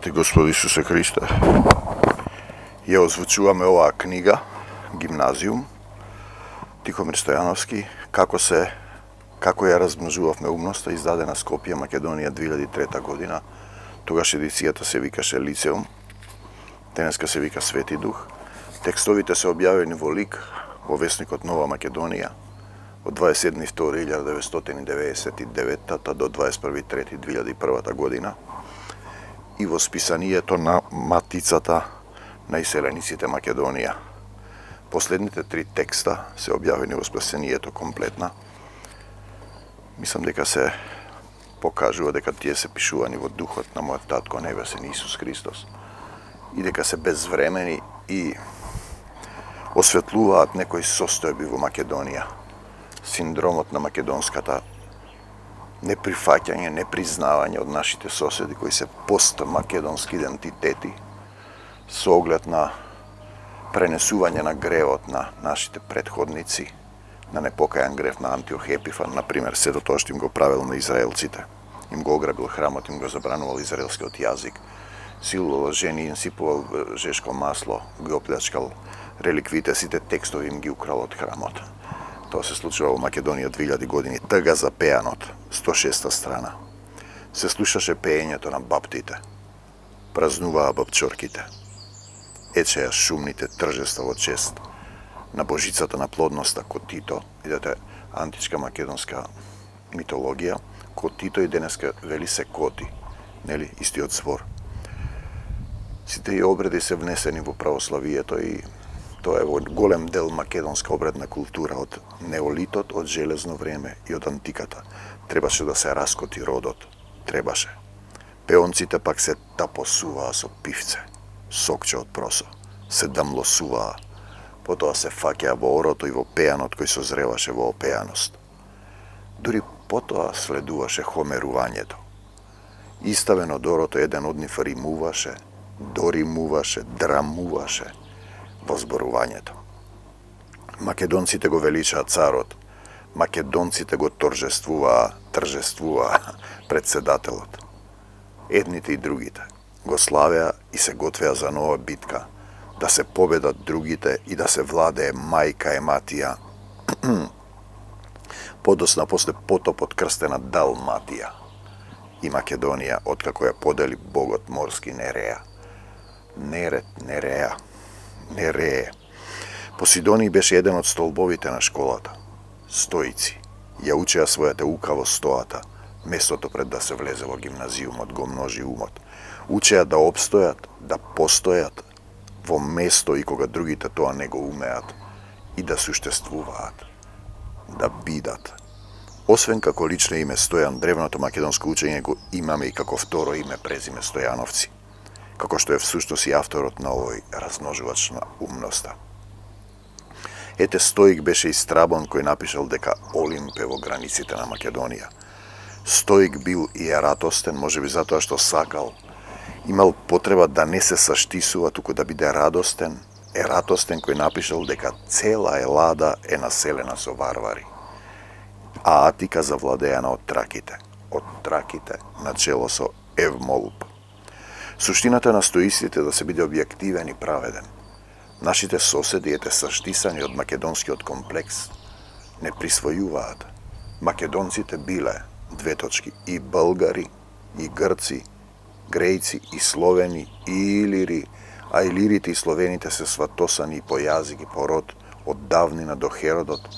Слава ти Господи Исусе Христе. Ја озвучуваме оваа книга, Гимназиум, Тихомир Стојановски, како ја размножувавме умноста, издадена Скопје, Македонија 2003 година. Тогаш едицијата се викаше Лицеум, денеска се вика Свети Дух. Текстовите се објавени во лик во весникот Нова Македонија од 27.2.1999 до 21.3.2001 година и во списанието на Матицата на иселениците Македонија. Последните 3 текста се објавени во списанието Комплетна. Мислам дека се покажува дека тие се пишувани во духот на мојот татко небесен Исус Христос и дека се безвремени и осветлуваат некои состојби во Македонија. Синдромот на македонската неприфаќање, непризнавање од нашите соседи кои се постмакедонски идентитети со оглед на пренесување на гревот на нашите предходници, на непокајан грев на Антиох Епифан, например, сето тоа што им го правил на израелците. Им го ограбил храмот, им го забранувал израелскиот јазик, силувал жени, им сипувал жешко масло, ги оплячкал реликвите, сите текстови им ги украл од храмот. Тоа се случува во Македонија 2000 години, тага запеанот, 106 страна. Се слушаше пеењето на баптите, празнуваа бабчорките, ечеа шумните тржества во чест на божицата на плодноста Котито, идете античка македонска митологија, Котито и денеска вели се Коти, нели, истиот збор. Сите и обреди се внесени во православието и тоа е во голем дел македонска обредна култура од неолитот, од железно време и од антиката. Требаше да се раскоти родот. Требаше. Пеонците пак се тапосуваа со пивце, сокче од просо, се дамлосуваа, потоа се фаќаа во орото и во пеанот кој созреваше во опеаност. Дури потоа следуваше хомерувањето. Иставен од орото еден од нив римуваше, доримуваше, драмуваше во зборувањето. Македонците го величаа царот, македонците го торжествуваа председателот. Едните и другите го славеа и се готвеа за нова битка, да се победат другите и да се владее мајка Ематија, подосна после потопот крстена Далматија и Македонија, откако ја подели богот морски Нереја. Нерее. Посидони беше еден од столбовите на школата. Стоици. Ја учеа својата ука во стоата, местото пред да се влезе во гимназиумот, го множи умот. Учеа да обстојат, да постојат во место и кога другите тоа не го умеат, и да суштествуваат, да бидат. Освен како лично име Стојан, древното македонско учење го имаме и како второ име презиме Стојановци, како што е всушност и авторот на овој размножувач на умноста. Ете, Стоик беше и Страбон кој напишал дека Олимп е во границите на Македонија. Стоик бил и ератостен, можеби затоа што сакал, имал потреба да не се саштисува, туку да биде радостен, ератостен кој напишал дека цела Елада е населена со варвари, а Атика завладеана од траките начело со Евмолуп. Суштината на стоиците да се биде објективен и праведен. Нашите соседи, ете саштисани од македонскиот комплекс, не присвојуваат. Македонците биле, и българи, и грци, грејци, и словени, и илири, а илирите и словените се сватосани и по јазик и по род, од давнина до Херодот,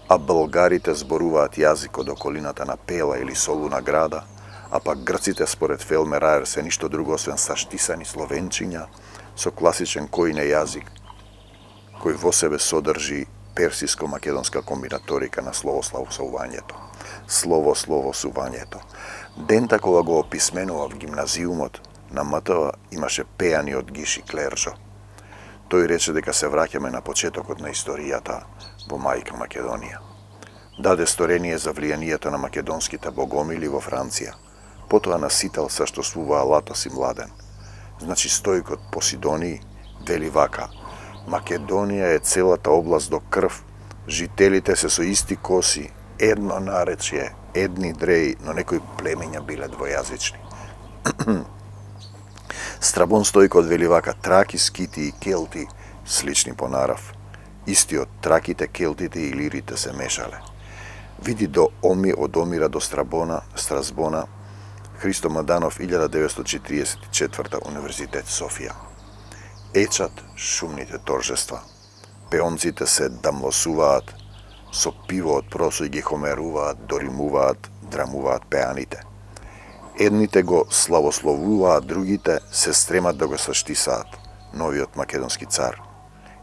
а българите зборуваат јазик од околината на Пела или Солуна града, а пак грците според Фелме Раер се ништо друго освен саштисани словенчиња со класичен којне јазик, кој во себе содржи персиско-македонска комбинаторика на словословувањето. Словосувањето. Дента кога го описменува в гимназиумот на МТВ имаше пеани од Гиши Клержо. Тој рече дека се враќаме на почетокот на историјата во мајка Македонија. Даде сторение за влијанието на македонските богомили во Франција. Потоа на Ситал саштосвуваа Латос и Младен. Значи Стоикот Посидонии вели вака: Македонија е целата област до крв, жителите се со исти коси, едно наречје, едни дреи, но некои племиња биле двојазични. Страбон Стојко вели вака: траки, скити и келти слични по нарав. Истиот траките, келтите и лирите се мешале. Види од Омира до Стразбона, Христо Маданов, 1944, Универзитет Софија. Ечат шумните торжества. Пеонците се дамлосуваат, со пиво од просој ги хомеруваат, доримуваат, драмуваат пеаните. Едните го славословуваат, другите се стремат да го саштисаат новиот македонски цар.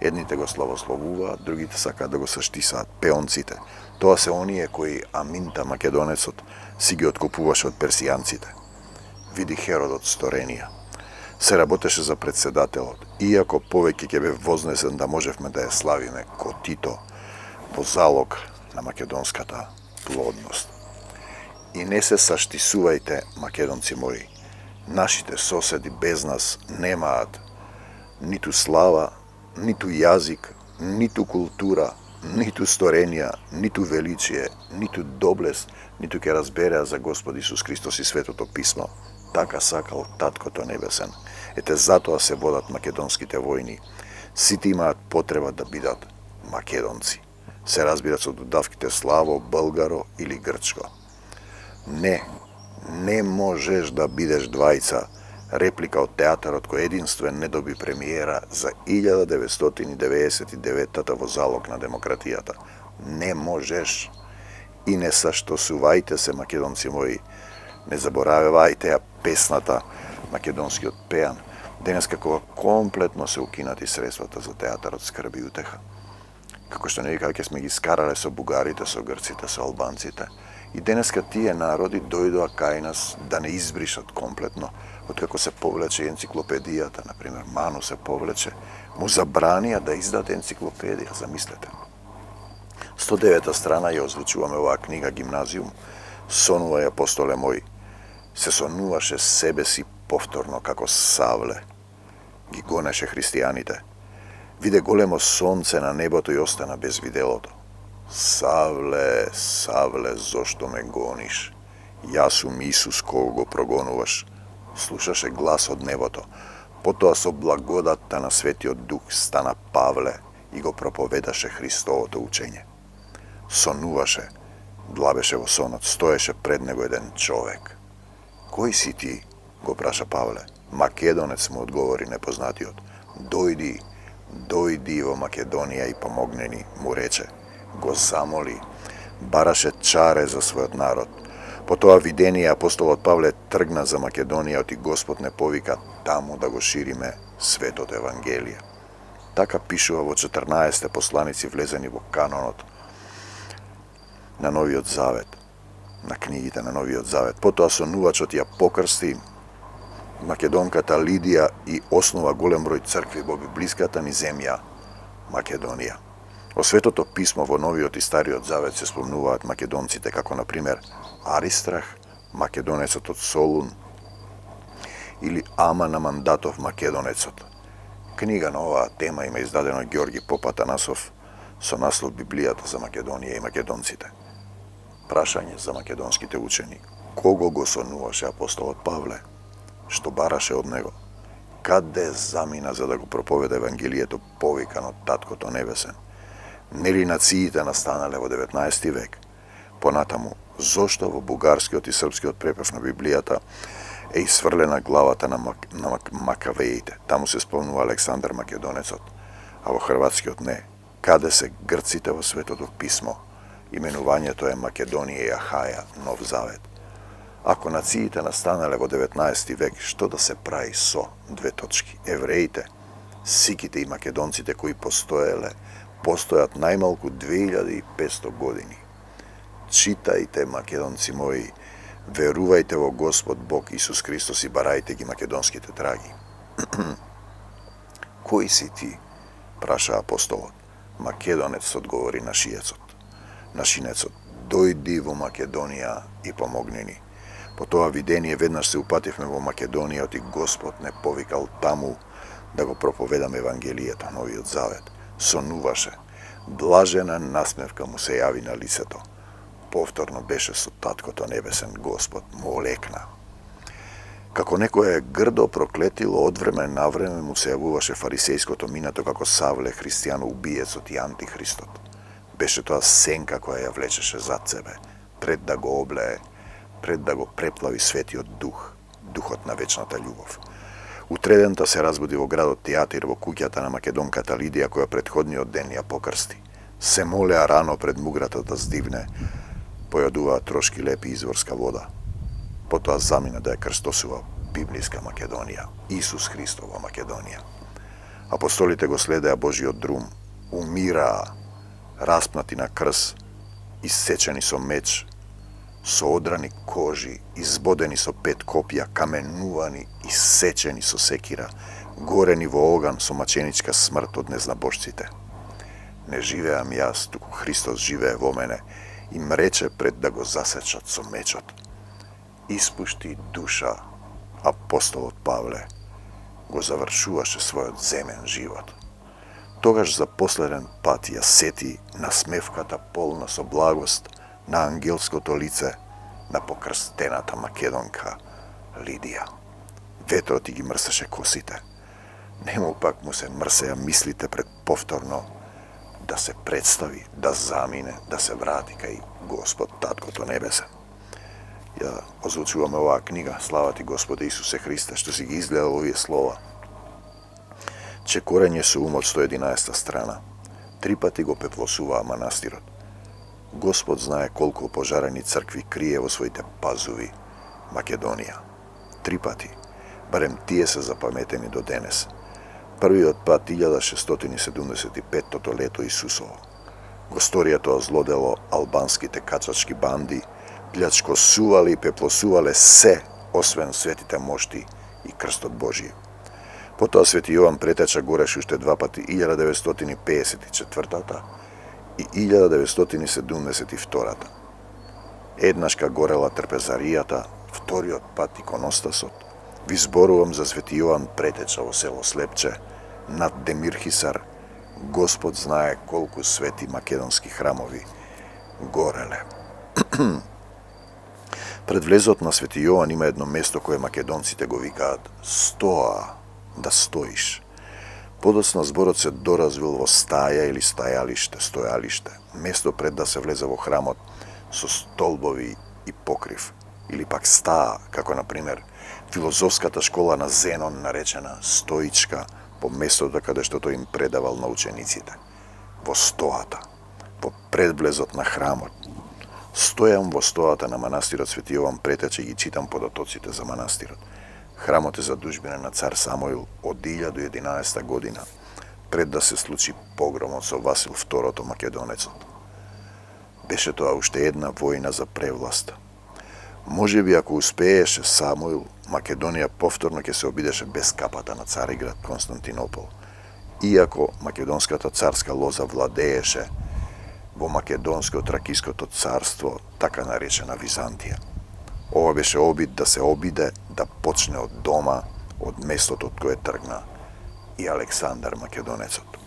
Едните го славословуваат, другите сакаат да го саштисаат пеонците. Тоа се оние кои Аминта македонецот си ги откупуваше од персијанците. Види Херодот Сторенија. Се работеше за председателот, иако повеќе ќе бе вознесен да можевме да ја славиме ко Тито во залог на македонската плодност. И не се саштисувајте, македонци мои. Нашите соседи без нас немаат ниту слава, ниту јазик, ниту култура, ниту сторенија, ниту величие, ниту доблест, ниту ќе разбереа за Господ Исус Христос и Светото Писмо. Така сакал Таткото Небесен. Ете затоа се водат македонските војни. Сите имаат потреба да бидат македонци. Се разбират со додавките славо, българо или грчко. Не можеш да бидеш двајца. Реплика од театарот кој единствен не доби премиера за 1999 во залог на демократијата. Не можеш. И не саштосувајте се, македонци мои. Не заборавајте ја песната, македонскиот пеан. Денеска кога комплетно се укинати средствата за театарот Скрби и утеха. Како што не вика, ќе сме ги скарале со бугарите, со грците, со албанците. И денеска тие народи дојдоа кај нас да не избришат комплетно. Откако се повлече енциклопедијата, например, Ману се повлече, му забранија да издаде енциклопедија, замислете. 109 страна ја озвучуваме оваа книга Гимназиум, сонувај апостоле мој, се сонуваше себе си повторно како Савле, ги гонеше христијаните. Виде големо сонце на небото и остана без виделото. Савле, Савле, зошто ме гониш? Јас сум Исус кого го прогонуваш. Слушаше глас од небото. Потоа со благодатта на Светиот Дух стана Павле и го проповедаше Христовото учење. Сонуваше, длабеше во сонот, стоеше пред него еден човек. Кој си ти? Го праша Павле. Македонец, му одговори непознатиот. Дојди во Македонија и помогни ни, му рече. Го замоли, бараше чаре за својот народ. По тоа видение апостолот Павле тргна за Македонија и Господ не повика таму да го шириме светото Евангелие. Така пишува во 14 посланици влезени во канонот на Новиот Завет, на книгите на Новиот Завет. Потоа сонувачот ја покрсти македонката Лидија и основа голем број цркви во библиската ни земја Македонија. Во Светото Писмо во Новиот и Стариот Завет се спомнуваат македонците како, например, Аристрах, македонецот од Солун, или Аман Амандатов, македонецот. Книга на оваа тема има издадено од Ѓорги Попатанасов со наслов Библијата за Македонија и македонците. Прашање за македонските учени. Кого го сонуваше апостолот Павле? Што бараше од него? Каде замина за да го проповеда Евангелието повикан од Таткото Небесен? Нели нациите настанале во 19 век? Понатаму, зошто во бугарскиот и српскиот препев на Библијата е исфрлена главата на Макавеите? Таму се спомнува Александар Македонецот, а во хрватскиот не. Каде се грците во Светото Писмо? Именувањето е Македонија и Ахаја, Нов Завет. Ако нациите настанале во 19 век, што да се прави со евреите, сиките и македонците кои постојат најмалку 2500 години. Читајте, македонци мои, верувајте во Господ Бог Исус Христос и барајте ги македонските траги. Кој си ти? Праша апостолот. Македонец, одговори нашинецот. Дојди во Македонија и помогни ни. По тоа видение веднаш се упативме во Македонија и Господ не повикал таму да го проповедаме Евангелието, Новиот Завет. Сонуваше. Блажена насмевка му се јави на лицето. Повторно беше со Таткото Небесен, Господ му олекна. Како некое грдо проклетило, од време на време му се јавуваше фарисејското минато како Савле, христијано убиецот и антихристот. Беше тоа сенка која ја влечеше зад себе, пред да го облее, пред да го преплави светиот дух, духот на вечната љубов. Утредента се разбуди во градот Театир во куќата на македонката Лидија, која претходниот ден ја покрсти. Се молеа рано пред муграта да здивне, појадуваа трошки леп изворска вода. Потоа замина да ја крстосува библиска Македонија, Исус Христов во Македонија. Апостолите го следеа Божиот друм, умираа, распнати на крст, иссечени со меч, со одрани кожи, избодени со 5 копија, каменувани, иссечени со секира, горени во оган со маченичка смрт од незнабожците. Не живеам јас, туку Христос живее во мене, им рече пред да го засечат со мечот. Испушти душа, апостолот Павле го завршуваше својот земен живот. Тогаш за последен пат ја сети насмевката полна со благост на ангелското лице на покрстената македонка Лидија. Ветрот ги мрсеше косите. Нему пак му се мрсеа мислите пред повторно да се представи, да замине, да се врати кај Господ Таткото Небесен. Ја озвучуваме оваа книга, слава ти Господе Исусе Христе, што си ги изгледал овие слова. Чекорење со умот 111 страна. 3 пати го пеплосуваа манастирот. Господ знае колку пожарени цркви крие во своите пазуви Македонија. 3 пати. Барем тие се запаметени до денес. Првиот пат 1675 лето Исусово. Го сторија тоа злодело албанските качачки банди, плячкосувале и пеплосувале се, освен светите мошти и крстот Божиј. Потоа Свети Јован претеча гореше уште 2 пати 1954 и 1972. Еднашка горела трпезаријата, вториот пат иконостасот. Ви зборувам за Свети Јован претеча во село Слепче, над Демирхисар. Господ знае колку свети македонски храмови гореле. Пред влезот на Свети Јован има едно место кое македонците го викаат стоа, да стоиш. Подоцна зборот се доразвил во стаја или стајалиште, стојалиште, место пред да се влезе во храмот со столбови и покрив, или пак стаа, како на пример филозофската школа на Зенон наречена стоичка, по местото каде што тој им предавал на учениците. Во стоата, во предвлезот на храмот. Стојам во стоата на манастирот Свети Јован претече и ги читам податоците за манастирот. Храмот е задужбина на цар Самоил од 1011 година, пред да се случи погромот со Васил II Македонецот. Беше тоа уште една војна за превласт. Може би ако успееше Самоил, Македонија повторно ќе се обидеше без капата на Цариград Константинопол, иако македонската царска лоза владееше во македонско-тракиското царство, така наречена Византија. Ова беше обид да се обиде да почне од дома, од местото од кое тргна и Александар Македонецот.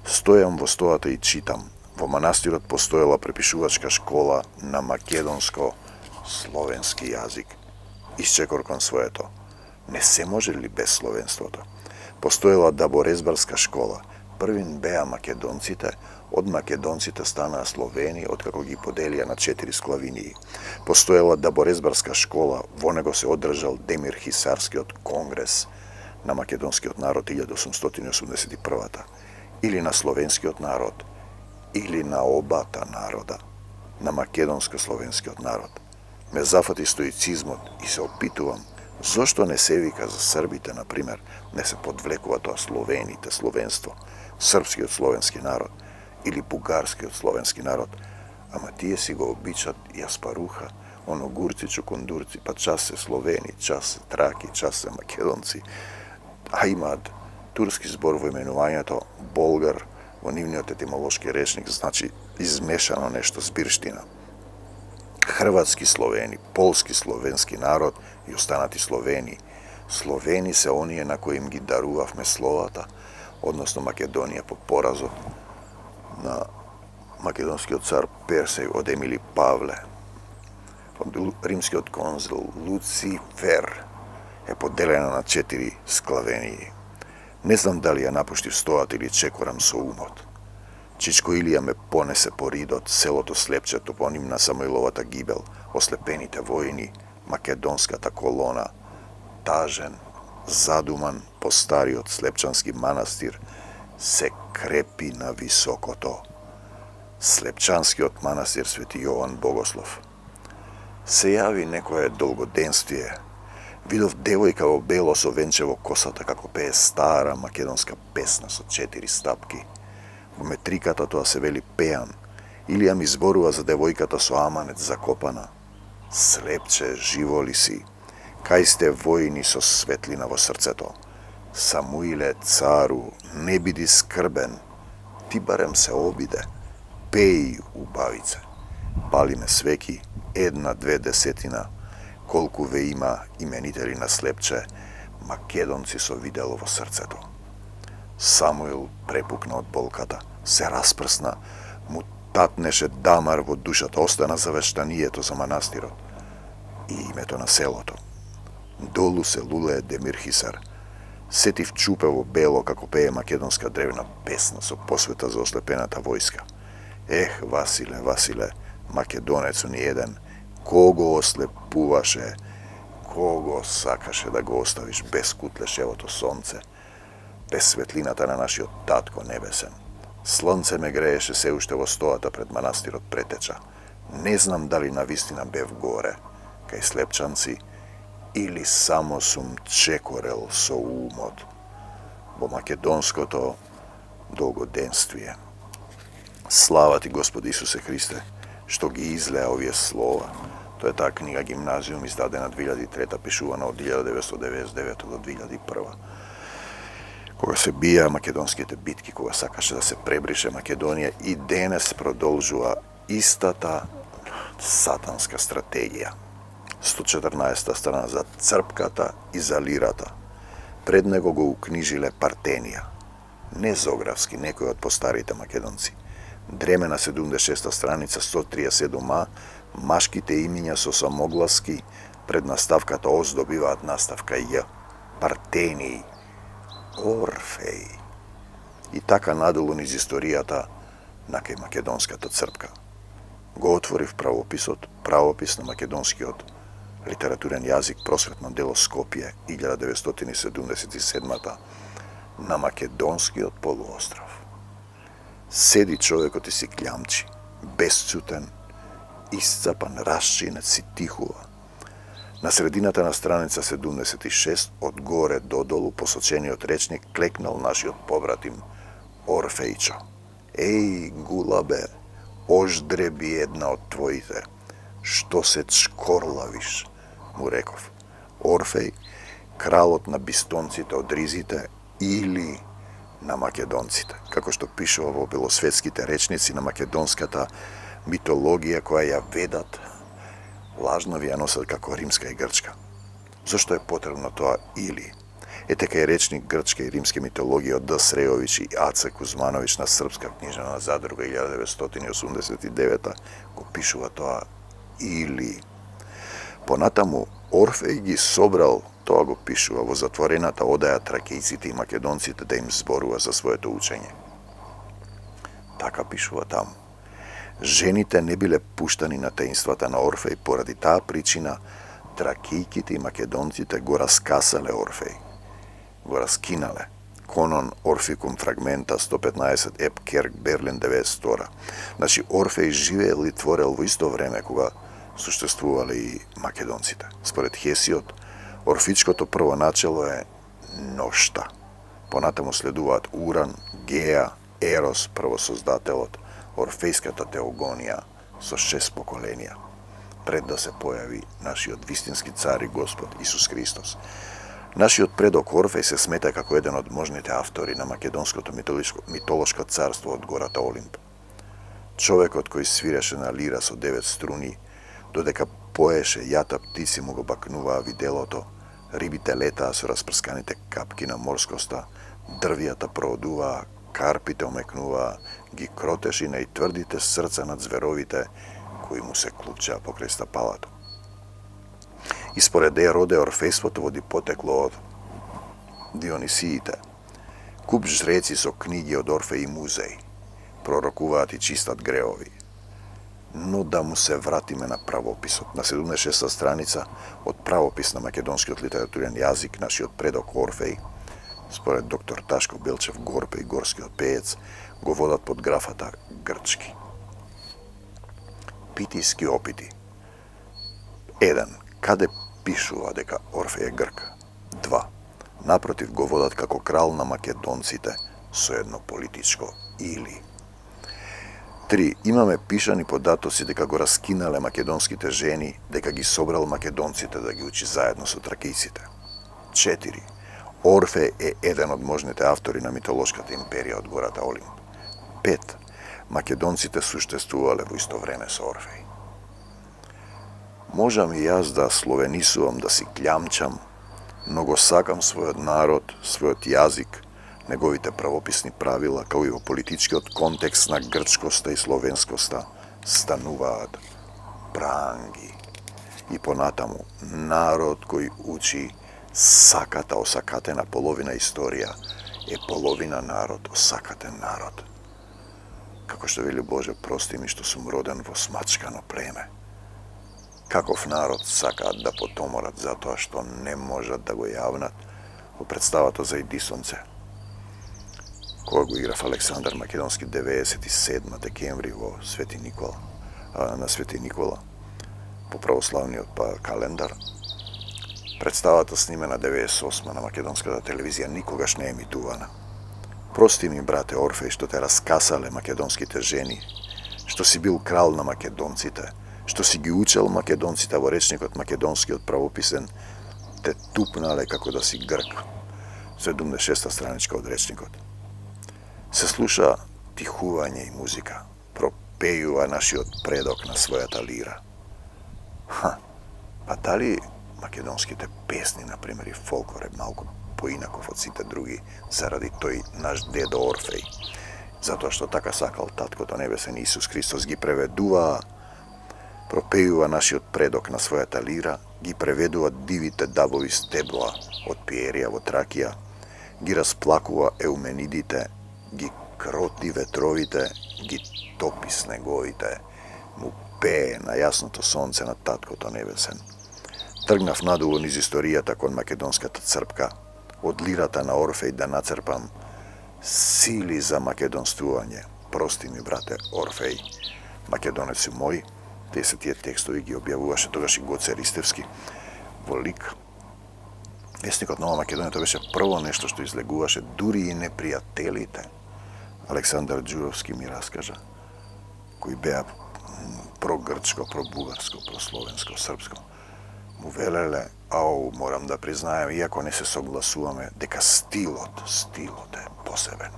Стојам во стоата и читам. Во манастирот постоела препишувачка школа на македонско-словенски јазик. Исчекор кон своето. Не се може ли без словенството? Постоела даборезбарска школа. Првин беа македонците, од македонците станаа словени, откако ги поделија на 4 склавинии. Постоела даборезбарска школа, во него се одржал Демирхисарскиот конгрес на македонскиот народ 1881 или на словенскиот народ, или на обата народа, на македонско-словенскиот народ. Ме зафати стоицизмот и се опитувам зошто не се вика за србите, например, не се подвлекува тоа словените, словенство, српскиот словенски народ или бугарскиот словенски народ, ама тие си го обичат јаспаруха, оногурци, чукундурци, па час се словени, час се траки, час се македонци, а имаат турски збор во именувањето болгар во нивниот етимолошки речник, значи измешано нешто збирштина. Хрватски словени, полски словенски народ и останати словени. Словени се оние на кои им ги дарувавме словата, односно Македонија по поразот на македонскиот цар Персеј од Емили Павле, од римскиот конзул Луцифер е поделена на 4 склавении. Не знам дали ја напуштив стојат или чекорам со умот. Чичко Илија ме понесе по ридот, селото Слепче, топоним на Самоиловата гибел, ослепените војни, македонската колона, тажен, задуман по стариот Слепчански манастир, се крепи на високото. Слепчанскиот манастир Свети Јован Богослов. Се јави некое долгоденствие. Видов девојка во бело со венче во косата како пее стара македонска песна со 4 стапки. Во метриката тоа се вели пеан. Илија ми зборува за девојката со аманет закопана. Слепче, живо ли си? Кај сте војни со светлина во срцето? Самуиле, цару, не биди скрбен. Ти барем се обиде. Пеј, убавице. Палиме свеки, 1-2 десетина. Колку ве има именители на Слепче, македонци со видело во срцето. Самуил препукна од болката, се распрсна, му татнеше дамар во душата, остана завештанието за манастирот и името на селото. Долу се лулее Демир Хисар. Сетив чупе во бело како пее македонска древна песна со посвета за ослепената војска. Ех, Василе, Василе, македонец ни еден, кого ослепуваше, кого сакаше да го оставиш без кутлешевото сонце, без светлината на нашиот татко небесен. Слонце ме грееше се уште во стоата пред манастирот Претеча. Не знам дали навистина бев горе, кај Слепчанци, или само сум чекорел со умот во македонското долгоденствие. Слава ти, Господи Исусе Христе, што ги излеа овие слова. Тоа е таа книга Гимназиум, издадена 2003, пишувана од 1999 до 2001. Кога се бија македонските битки, кога сакаше да се пребрише Македонија, и денес продолжува истата сатанска стратегија. 114 страна за црпката и за лирата. Пред него го укнижиле Партенија. Не Зографски, некој од постарите македонци. Дреме на 76 страница 137а, машките имиња со самогласки пред наставката Ос добиваат наставка Ј. Партении, Орфеј. И така надолу низ историјата на кај македонската црпка. Го отворив правописот, правопис на македонскиот литературен јазик, просветно дело Скопје, 1977 на македонскиот полуостров. Седи човекот и си клјамчи, безцутен, исцапан, расчинет, си тихува. На средината на страница 76, од горе до долу, посочениот речник, клекнал нашиот побратим Орфејчо. Еј, гулабе, ождреби една од твоите, што се чкорлавиш, му реков. Орфеј, кралот на бистонците од ризите или на македонците, како што пишува во белосветските речници на македонската митологија која ја ведат, лажно ви ја носат како римска и грчка. Зошто е потребно тоа или? Ете кај речник грчка и римска митологија од Д. Срејовиќ и Аце Кузмановиќ на српска книжна задруга 1989 го пишува тоа или. Понатаму Орфеј ги собрал, тоа го пишува во затворената одаја тракејците и македонците да им зборува за своето учење. Така пишува таму. Жените не биле пуштани на таинствата на Орфеј, поради таа причина тракејките и македонците го раскасале Орфеј. Го раскинале. Конон Орфикум фрагмента 115 еп Керк Берлин 92. Значи Орфеј живеел и творел во исто време кога существувале и македонците. Според Хесиот, орфичкото прво начело е ношта. Понатаму следуваат Уран, Геа, Ерос, првосоздателот, Орфејската теогонија со 6 поколенија, пред да се појави нашиот вистински цар и Господ Исус Христос. Нашиот предок Орфеј се смета како еден од можните автори на македонското митолошко царство од гората Олимп. Човекот кој свиреше на лира со 9 струни, додека поеше јата птици му го бакнуваа виделото, рибите летаа со распрсканите капки на морскоста, дрвијата проодуваа, карпите омекнуваа, ги кротеше на и тврдите срца над зверовите кои му се клупчеа покрај стапалато. Ispred Роде Орфејството води потекло од Дионисиите. Куп жреци со книги од Орфеј и Музеј пророкуваат и чистат греови. Но да му се вратиме на правописот. На 76 страница од правопис на македонскиот литературен јазик, нашиот предок Орфеј, според доктор Ташко Белчев Горпе и горскиот пеец, го водат под графата грчки. Питиски опити. 1. Каде пишува дека Орфеј е грк? 2. Напротив го водат како крал на македонците со едно политичко или. 3. Имаме пишани податоци дека го раскинале македонските жени, дека ги собрал македонците да ги учи заедно со тракијците. 4. Орфеј е еден од можните автори на митолошката империја од гората Олимп. 5. Македонците суштествувале во исто време со Орфеј. Можам и јас да словенисувам, да си клјамчам, но го сакам својот народ, својот јазик, неговите правописни правила, како и во политичкиот контекст на грчкоста и словенскоста, стануваат пранги. И понатаму, народ кој учи саката осакатена половина историја, е половина народ осакатен народ. Како што вели Боже, прости ми што сум роден во смачкано племе. Каков народ сакаат да потоморат затоа што не можат да го јавнат во представата за Едисонце, кога го играв Александар Македонски 97 декември во Свети Никола, на Свети Никола, по православниот календар. Представата снимена 98 на македонската телевизија никогаш не е емитувана. Прости ми, брате Орфеј, што те раскасале македонските жени, што си бил крал на македонците, што си ги учел македонците во речникот македонскиот правописен, те тупнале како да си грк. 76 страничка од речникот. Се слуша тихување и музика, пропејува нашиот предок на својата лира. Па дали македонските песни, например, и фолклор е малку поинаков од сите други, заради тој наш дедо Орфеј, затоа што така сакал таткото небесен Исус Христос, ги преведува, пропејува нашиот предок на својата лира, ги преведува дивите дабови стебла од Пиерија во Тракија, ги расплакува еуменидите, ги кроти ветровите, ги топи снеговите, му пее на јасното сонце на таткото небесен. Тргнав надолу низ историјата кон македонската црпка, од лирата на Орфеј да нацрпам сили за македонствување. Прости ми, брате Орфеј, македонец мој, се тие текстови ги објавуваше тогаш и Гоце Ристевски во лик. Весникот Нова Македонија, тоа беше прво нешто што излегуваше, дури и непријателите. Александар Ѓуровски ми раскажа, кои беа прогрчко, пробугарско, прословенско, српско, му велеле, морам да признаем, иако не се согласуваме, дека стилот е посебен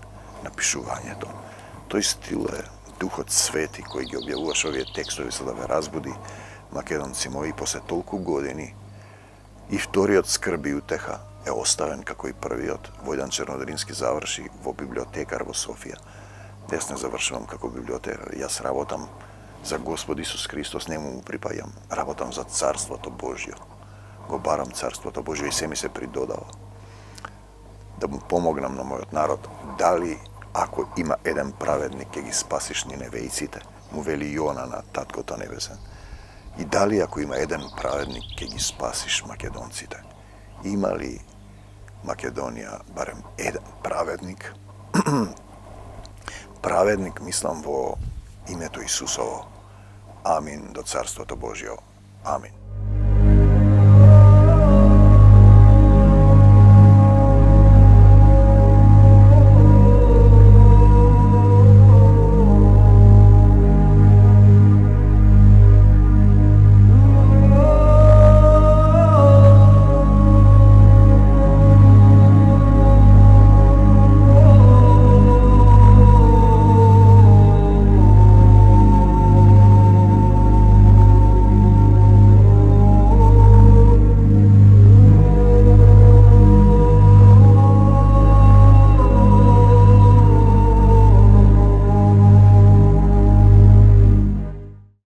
на пишувањето. Тој стил е Духот Свети кој ги објавуваше овие текстови за да ве разбуди, македонци мои, после толку години. И вториот скрби и утеха е оставен како и првиот. Војдан Чернодарински заврши во библиотекар во Софија. Дес не завршувам како библиотекар. Јас работам за Господ Исус Христос, не му припајам. Работам за Царството Божјо. Го барам Царството Божјо и се ми се придодава. Да му помогнам на мојот народ. Дали ако има еден праведник, ќе ги спасиш ниневејците, му вели Јона на таткото небесен. И дали ако има еден праведник, ќе ги спасиш македонците. Има ли Македонија барем еден праведник? Праведник, мислам, во името Исусово. Амин до Царството Божјо. Амин.